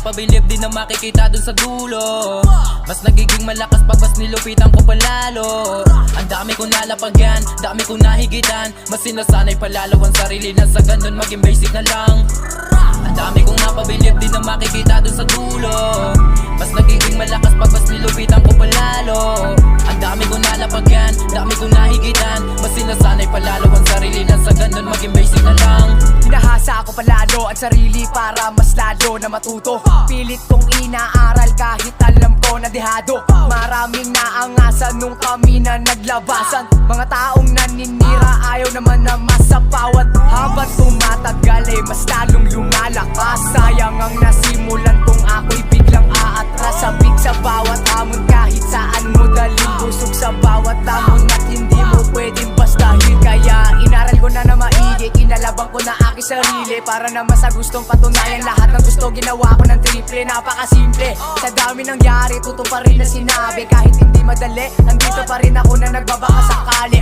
napabilib din na makikita dun sa dulo. Mas nagiging malakas pag mas nilupitan ko palalo. Ang dami kong nalapagyan, dami kong nahigitan. Mas sinasanay palalo ang sarili na sa ganun maging basic na lang. Ang dami kong napabilib din na makikita dun sa dulo. Mas nagiging malakas pag mas nilupitan ko palalo. Ang dami kong nalapagyan, dami kong nahigitan. Mas sinasanay palalo ang sarili na sa ganun maging basic na lang. Hinahasa ako palalo at sarili para mas lalo na matuto. Pilit kong inaaral kahit alam ko na dehado. Maraming naangasan nung kami na naglabasan. Mga taong naninira ayaw naman na masapawan. Habang tumatagal ay mas lalong lumalakas. Sayang ang nasimulan kung ako'y biglang aatras. Sabik sa bawat hamon kahit saan mo daling busog sa bawat hamon. At hindi mo pwedeng bastahin. Kaya inaral ko na maigi, kinalabang ko na aking sarili para naman sa gustong patunayan. Lahat ng gusto ginawa ko ng triple. Napakasimple, sa dami nangyari tutuparin na sinabi. Kahit hindi madali, nandito pa rin ako na nagbabaka sakali.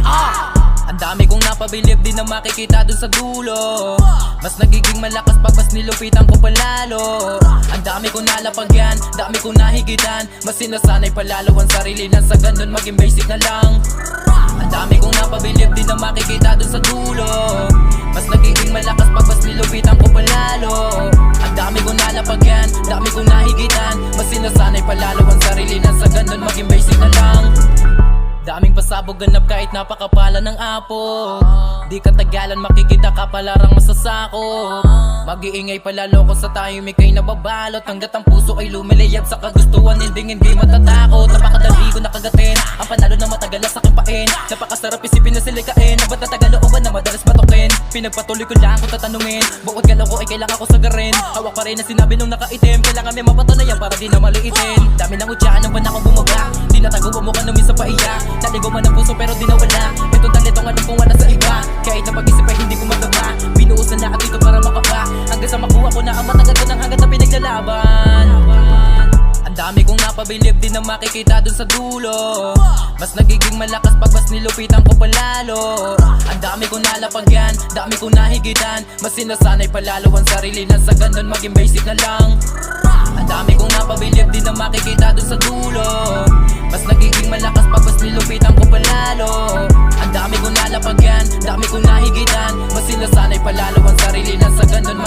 Ang dami kong napabilib din na makikita dun sa dulo. Mas nagiging malakas pag mas nilupitan ko palalo. Ang dami kong nalapagyan, dami kong nahigitan. Mas sinasanay palalo ang sarili na sa ganun maging basic na lang. Ang dami kong napabilib din na makikita dun sa dulo. Mas nagiging malakas pag mas nilupitan ko palalo. Ang dami kong nalapagyan, dami kong nahigitan. Mas sinasanay palalo ang sarili na sa ganun maging basic na lang. Daming pasabog ganap kahit napakapala ng apo. Di katagalan makikita ka palarang masasako. Mag-iingay palalo ko sa tayo may kay nababalot. Hanggat ang puso ay lumilayag sa kagustuhan, hindi matatakot. Napakadali ko nakagatin ang panalo na matagal na sakin pain. Napakasarap isipin na silikain. Na ba't natagalooban na madalas patukin. Pinagpatuloy ko lang kung tatanungin. Bukod galaw ko ay kailangan ko sagarin. Hawak pa rin na sinabi nung nakaitim. Kailangan may mapatunayan para di na maliitin. Dami ng udyaan ng banakong bumaba. Di natago mo ka nung minsan paiyak. Naligo man ang puso pero di nawala. Itong talitong alam kong wala sa iba. Kahit na pag-isip ay hindi ko magagawa. Binuos na lahat dito para makapa. Hanggang sa makuha ko na ang matagal ko ng hanggat na pinaglalaban. Ang dami kong napabilib din na makikita dun sa dulo. Mas nagiging malakas pag mas nilupitan ko palalo. Ang dami kong nalapagyan, dami kong nahigitan. Mas sinasanay palalo ang sarili na sa ganun maging basic na lang. Ang dami kong napabilib din na makikita dun sa dulo. Mas nagiging malakas pag mas nilupitan ko palalo. Ang dami kong nalapagyan, dami kong nahigitan. Mas sinasanay palalo ang sarili na sa ganun